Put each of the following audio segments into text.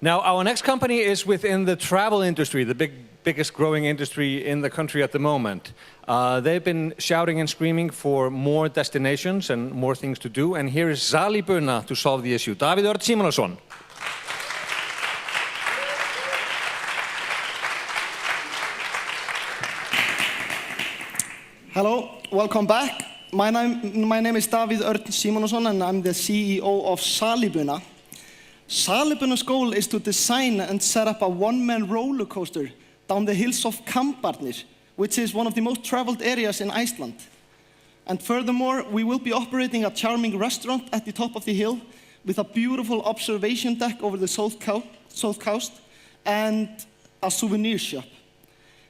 Now, our next company is within the travel industry, the biggest growing industry in the country at the moment. They've been shouting and screaming for more destinations and more things to do, and here is Zalibuna to solve the issue. Davíð Örn Símonarson. Hello, welcome back. My name is Davíð Örn Símonarson, and I'm the CEO of Zalibuna. Zalibuna's goal is to design and set up a one-man roller coaster down the hills of Kambarnir, which is one of the most traveled areas in Iceland. And furthermore, we will be operating a charming restaurant at the top of the hill with a beautiful observation deck over the south coast and a souvenir shop.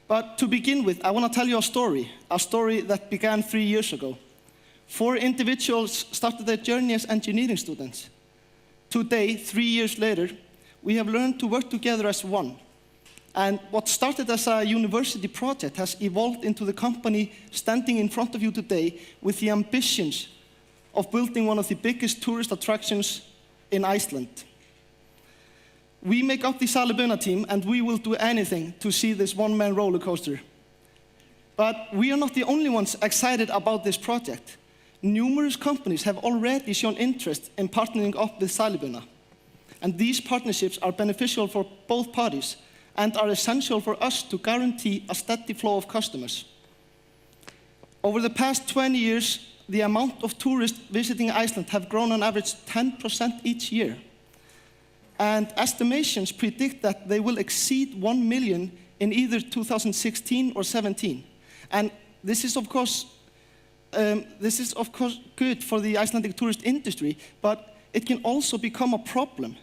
But to begin with, I want to tell you a story that began 3 years ago. 4 individuals started their journey as engineering students. Today, 3 years later, we have learned to work together as one. And what started as a university project has evolved into the company standing in front of you today with the ambitions of building one of the biggest tourist attractions in Iceland. We make up the Zalibuna team, and we will do anything to see this one-man roller coaster. But we are not the only ones excited about this project. Numerous companies have already shown interest in partnering up with Zalibuna. And these partnerships are beneficial for both parties and are essential for us to guarantee a steady flow of customers. Over the past 20 years, the amount of tourists visiting Iceland have grown on average 10% each year. And estimations predict that they will exceed 1 million in either 2016 or 17. And this is of course good for the Icelandic tourist industry, but it can also become a problem.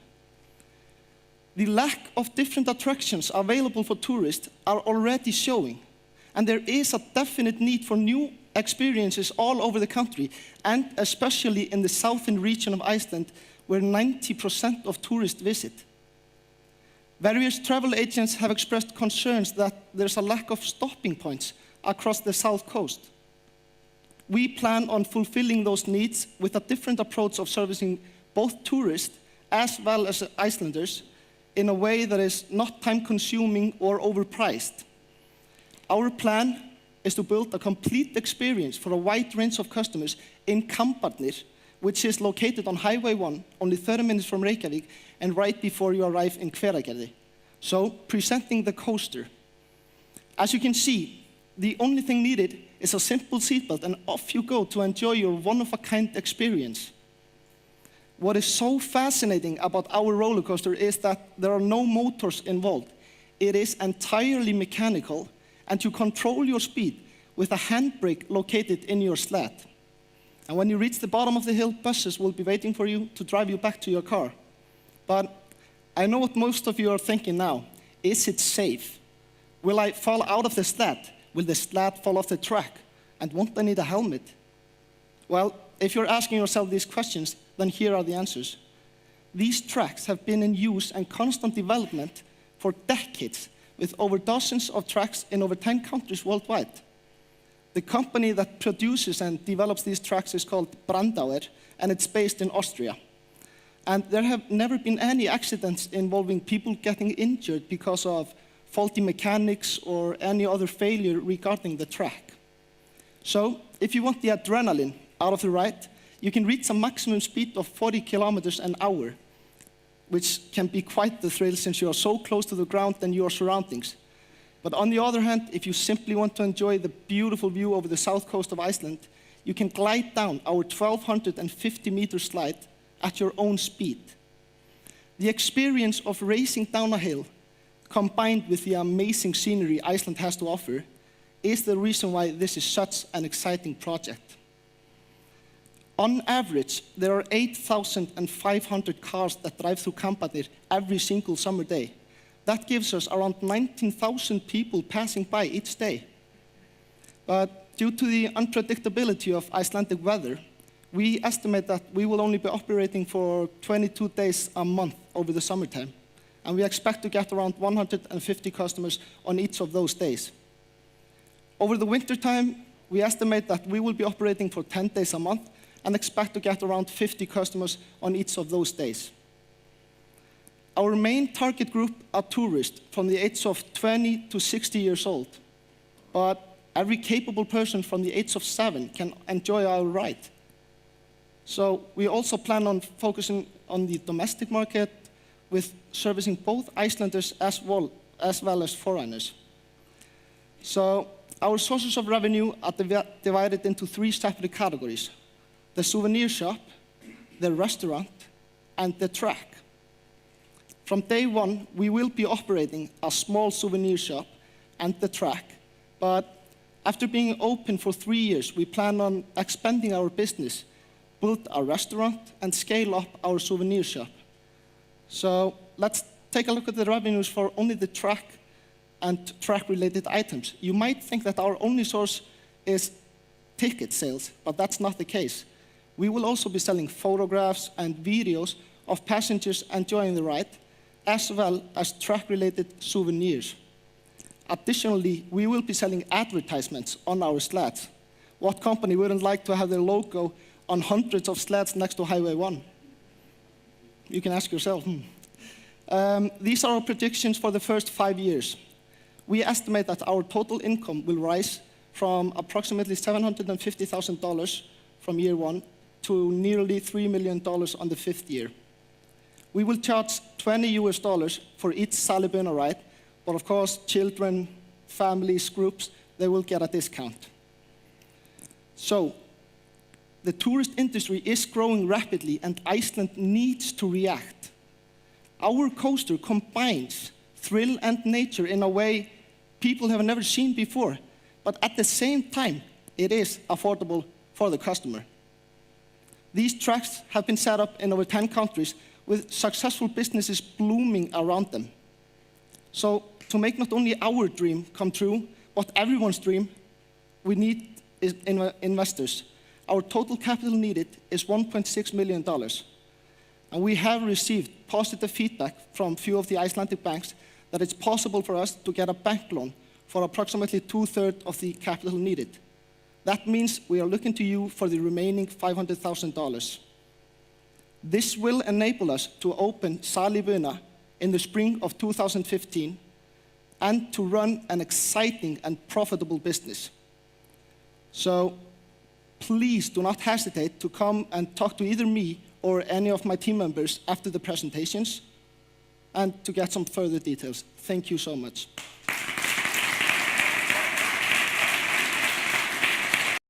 The lack of different attractions available for tourists are already showing, and there is a definite need for new experiences all over the country, and especially in the southern region of Iceland, where 90% of tourists visit. Various travel agents have expressed concerns that there's a lack of stopping points across the south coast. We plan on fulfilling those needs with a different approach of servicing both tourists as well as Icelanders in a way that is not time-consuming or overpriced. Our plan is to build a complete experience for a wide range of customers in Kambarnir, which is located on Highway 1, only 30 minutes from Reykjavík, and right before you arrive in Hveragerði. So, presenting the coaster. As you can see, the only thing needed is a simple seatbelt, and off you go to enjoy your one-of-a-kind experience. What is so fascinating about our roller coaster is that there are no motors involved. It is entirely mechanical, and you control your speed with a handbrake located in your sled. And when you reach the bottom of the hill, buses will be waiting for you to drive you back to your car. But I know what most of you are thinking now. Is it safe? Will I fall out of the sled? Will the sled fall off the track? And won't I need a helmet? Well, if you're asking yourself these questions, then here are the answers. These tracks have been in use and constant development for decades, with over dozens of tracks in over 10 countries worldwide. The company that produces and develops these tracks is called Brandauer, and it's based in Austria. And there have never been any accidents involving people getting injured because of faulty mechanics or any other failure regarding the track. So, if you want the adrenaline out of the ride, you can reach a maximum speed of 40 kilometers an hour, which can be quite the thrill since you are so close to the ground and your surroundings. But on the other hand, if you simply want to enjoy the beautiful view over the south coast of Iceland, you can glide down our 1,250-meter slide at your own speed. The experience of racing down a hill, combined with the amazing scenery Iceland has to offer, is the reason why this is such an exciting project. On average, there are 8,500 cars that drive through Kambarnir every single summer day. That gives us around 19,000 people passing by each day. But due to the unpredictability of Icelandic weather, we estimate that we will only be operating for 22 days a month over the summertime. And we expect to get around 150 customers on each of those days. Over the wintertime, we estimate that we will be operating for 10 days a month and expect to get around 50 customers on each of those days. Our main target group are tourists from the age of 20 to 60 years old, but every capable person from the age of 7 can enjoy our ride. So we also plan on focusing on the domestic market with servicing both Icelanders as well as foreigners. So our sources of revenue are divided into 3 separate categories: the souvenir shop, the restaurant, and the track. From day one, we will be operating a small souvenir shop and the track, but after being open for 3 years, we plan on expanding our business, build a restaurant, and scale up our souvenir shop. So let's take a look at the revenues for only the track and track-related items. You might think that our only source is ticket sales, but that's not the case. We will also be selling photographs and videos of passengers enjoying the ride, as well as track-related souvenirs. Additionally, we will be selling advertisements on our sleds. What company wouldn't like to have their logo on hundreds of sleds next to Highway 1? You can ask yourself. These are our predictions for the first 5 years. We estimate that our total income will rise from approximately $750,000 from year 1 to nearly $3 million on the 5th year. We will charge $20 for each Zalibuna ride, but of course, children, families, groups, they will get a discount. So, the tourist industry is growing rapidly and Iceland needs to react. Our coaster combines thrill and nature in a way people have never seen before, but at the same time, it is affordable for the customer. These tracks have been set up in over 10 countries with successful businesses blooming around them. So to make not only our dream come true, but everyone's dream, we need investors. Our total capital needed is $1.6 million. And we have received positive feedback from a few of the Icelandic banks that it's possible for us to get a bank loan for approximately 2/3 of the capital needed. That means we are looking to you for the remaining $500,000. This will enable us to open Zalibuna in the spring of 2015 and to run an exciting and profitable business. So please do not hesitate to come and talk to either me or any of my team members after the presentations and to get some further details. Thank you so much.